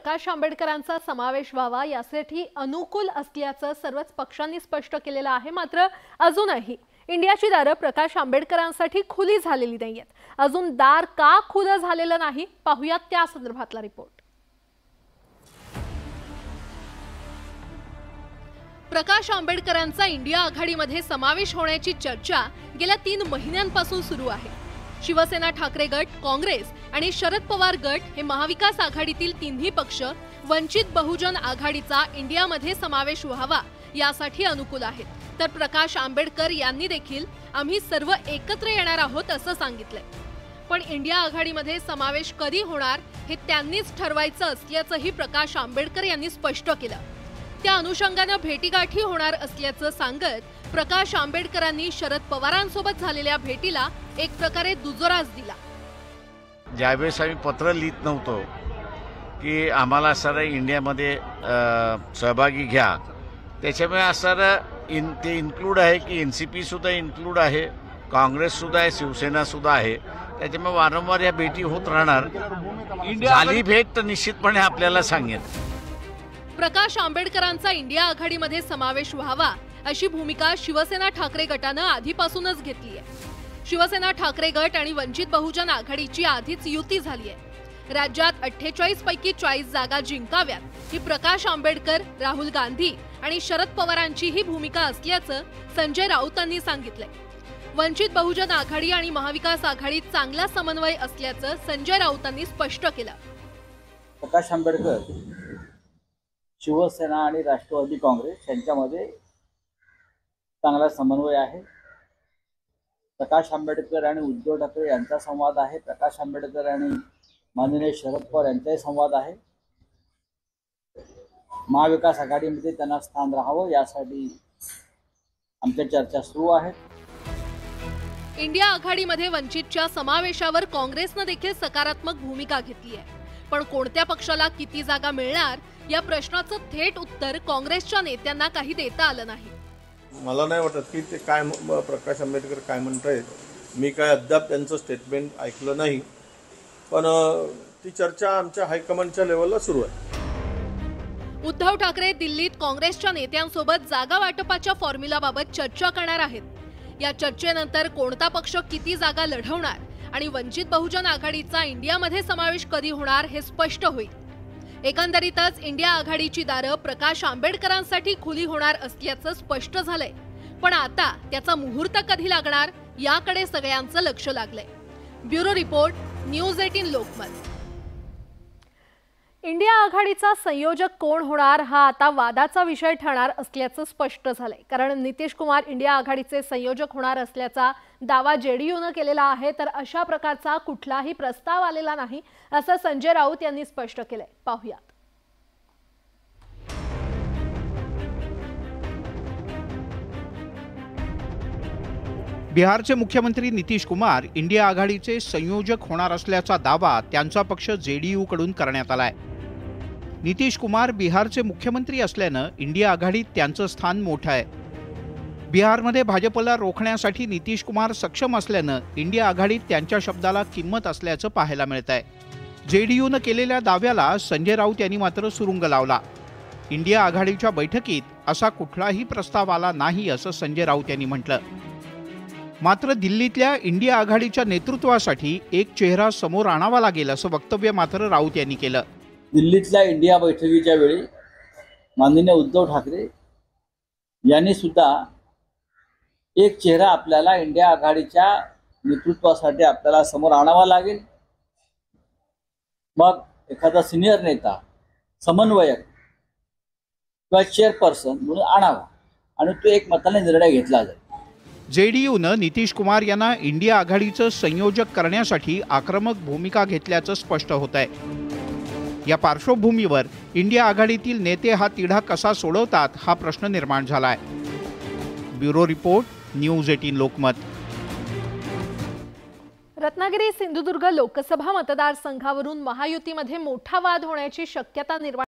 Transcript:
प्रकाश आंबेडकरांचा समावेश व्हावा यासाठी अनुकूल असल्याचं सर्वच पक्षांनी स्पष्ट केलेलं आहे। मात्र अजूनही इंडियाची दारं प्रकाश आंबेडकरांसाठी खुली झालेली नाहीयेत। अजून दार का खुलं झालेलं नाही पाहूयात त्या संदर्भातला रिपोर्ट। प्रकाश आंबेडकरांचा इंडिया आघाडीमध्ये समावेश होण्याची चर्चा गेल्या 3 महिन्यांपासून सुरू आहे। शिवसेना ठाकरे गट, काँग्रेस आणि शरद पवार गट हे महाविकास आघाडीतील तिन्ही पक्ष वंचित बहुजन आघाडीचा इंडियामध्ये समावेश व्हावा यासाठी अनुकूल आहेत। तर प्रकाश आंबेडकर यांनी देखील आम्ही सर्व एकत्र येणार आहोत असं सांगितलंय। पण इंडिया आघाडीमध्ये समावेश कधी होणार हे त्यांनीच ठरवायचं असल्याचंही प्रकाश आंबेडकर यांनी स्पष्ट केलं। त्या अनुषंगाने भेटीगाठी होणार असल्याचं सांगत प्रकाश आंबेडकरांनी शरद पवारांसोबत झालेल्या भेटीला एक प्रकारे दुजोराच दिला। ज्यावेळेस आम्ही पत्र लिहित नव्हतो की आम्हाला सर इंडियामध्ये सहभागी घ्या, त्याच्यामुळे सर ते इन्क्लूड आहे की एनसीपी सुद्धा इन्क्लूड आहे, काँग्रेस सुद्धा आहे, शिवसेना सुद्धा आहे। त्याच्यामुळे वारंवार या भेटी होत राहणार। झाली भेट तर निश्चितपणे आपल्याला सांगेन। प्रकाश आंबेडकरांचा इंडिया आघाडीमध्ये समावेश व्हावा अशी भूमिका शिवसेना ठाकरे गटानं आधीपासूनच घेतली आहे। शिवसेना ठाकरे गट आणि वंचित बहुजन आघाडीची आधीच युती झाली आहे। राज्यात 48 पैकी 40 जागा जिंकाव्यात ही प्रकाश आंबेडकर, राहुल गांधी आणि शरद पवारांची ही भूमिका असल्याचं संजय राऊतांनी सांगितलंय। वंचित बहुजन आघाडी आणि महाविकास आघाडीत चांगला समन्वय असल्याचं संजय राऊतांनी स्पष्ट केलं। प्रकाश आंबेडकर, शिवसेना आणि राष्ट्रवादी काँग्रेस यांच्यामध्ये चांगला समन्वय आहे। प्रकाश आंबेडकर आणि उद्धव ठाकरे यांचा संवाद आहे। प्रकाश आंबेडकर आणि माननीय शरद पवार यांचाही संवाद आहे। महाविकास आघाडीमध्ये त्यांना स्थान राहावं यासाठी आमच्या चर्चा सुरू आहेत। इंडिया आघाडीमध्ये वंचितच्या समावेशावर काँग्रेसने देखील सकारात्मक भूमिका घेतली आहे। पण कोणत्या पक्षाला किती जागा मिळणार या प्रश्नाचं थेट उत्तर काँग्रेसच्या नेत्यांना काही देता आलं नाही। मला नाही वाटत की ते काय प्रकाश आंबेडकर काय म्हणतायत, मी काय अद्याप त्यांचं स्टेटमेंट ऐकलं नाही, पण ती चर्चा आमच्या हायकमांडच्या लेवलला सुरू आहे। उद्धव ठाकरे दिल्लीत काँग्रेसच्या नेत्यांसोबत जागा वाटपाच्या फॉर्म्युलाबाबत चर्चा करणार आहेत। या चर्चेनंतर कोणता पक्ष किती जागा लढवणार आणि वंचित बहुजन आघाडीचा इंडियामध्ये समावेश कधी होणार हे स्पष्ट होईल। एकंदरीतच इंडिया आघाडीची दारं प्रकाश आंबेडकरांसाठी खुली होणार असल्याचं स्पष्ट झालंय। पण आता त्याचा मुहूर्त कधी लागणार याकडे सगळ्यांचं लक्ष लागलंय। Bureau report, news 18 Lokmat. India आघाडीचा संयोजक कोण होणार हा आता वादाचा विषय ठरणार असल्याचं स्पष्ट झालंय। कारण नितीश कुमार इंडिया आघाडीचे संयोजक होणार असल्याचा दावा जेडीयूने केलेला आहे, तर अशा प्रकारचा कुठलाही प्रस्ताव आलेला नाही असं संजय राऊत यांनी स्पष्ट केलंय। पाहूयात। बिहारचे मुख्यमंत्री नितीश कुमार इंडिया आघाडीचे संयोजक होणार असल्याचा दावा त्यांचा पक्ष जेडीयू कडून करण्यात आलाय। नितीश कुमार बिहारचे मुख्यमंत्री असल्यानं इंडिया आघाडीत त्यांचं स्थान मोठं आहे। बिहारमध्ये भाजपला रोखण्यासाठी नितीश कुमार सक्षम असल्यानं इंडिया आघाडीत त्यांच्या शब्दाला किंमत असल्याचं पाहायला मिळतंय। जेडीयूने केलेल्या दाव्याला संजय राऊत यांनी मात्र सुरुंग लावला। इंडिया आघाडीच्या बैठकीत असा कुठलाही प्रस्ताव आला नाही असं संजय राऊत यांनी म्हटलं। मात्र दिल्लीतल्या इंडिया आघाडीच्या नेतृत्वासाठी एक चेहरा समोर आणावा लागेल असं वक्तव्य मात्र राऊत यांनी केलं। दिल्लीतल्या इंडिया बैठकीच्या वेळी माननीय उद्धव ठाकरे यांनी सुद्धा एक चेहरा आपल्याला इंडिया आघाडीच्या नेतृत्वासाठी आपल्याला समोर आणावा लागेल। मग एखादा सिनियर नेता, समन्वयक किंवा चेअरपर्सन म्हणून आणावा आणि तो एक मताने निर्णय घेतला जाईल। जेडीयूने नितीश कुमार यांना इंडिया आघाडीचं संयोजक करण्यासाठी आक्रमक भूमिका घेतल्याचं स्पष्ट होत आहे। या पार्श्वभूमीवर इंडिया आघाडीतील नेते हा तिढा कसा सोडवतात हा प्रश्न निर्माण झालाय। Bureau report, news 18 Lokmat. Ratnagiri Sindhudurg Lok Sabha मतदारसंघावरून महायुतीमध्ये मोठा वाद होण्याची शक्यता निर्माण